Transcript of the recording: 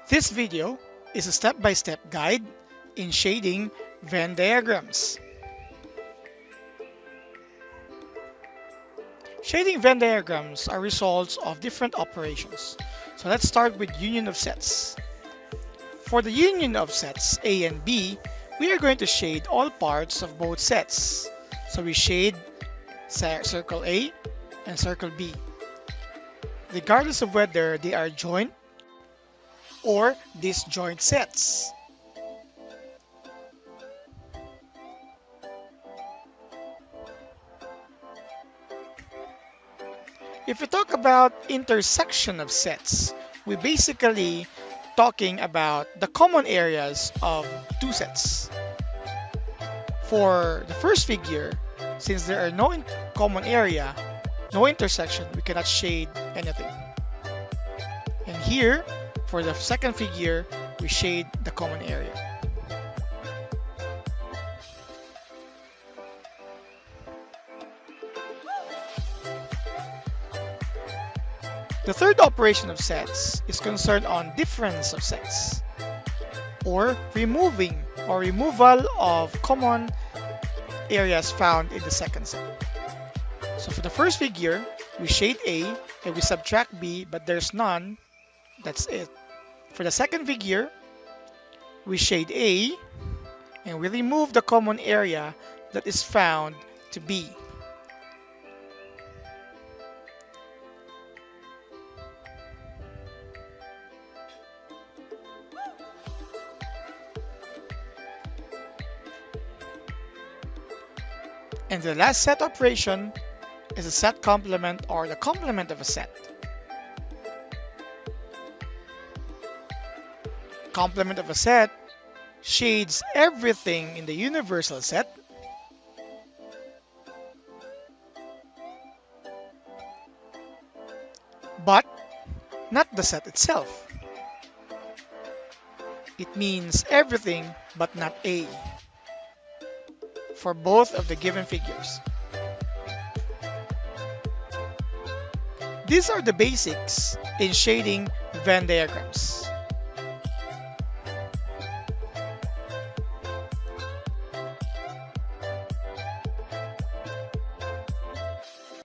This video is a step-by-step guide in shading Venn diagrams. Shading Venn diagrams are results of different operations. So let's start with union of sets. For the union of sets A and B, we are going to shade all parts of both sets. So we shade circle A and circle B, regardless of whether they are joint or disjoint sets. If we talk about intersection of sets, we basically talking about the common areas of two sets. For the first figure, since there are no common area, no intersection, we cannot shade anything. And here, for the second figure, we shade the common area. The third operation of sets is concerned on difference of sets, or removing or removal of common areas found in the second set. So for the first figure, we shade A and we subtract B, but there's none. That's it. For the second figure, we shade A and we remove the common area that is found to B. And the last set operation is a set complement or the complement of a set. Complement of a set shades everything in the universal set but not the set itself. It means everything but not A for both of the given figures. These are the basics in shading Venn diagrams.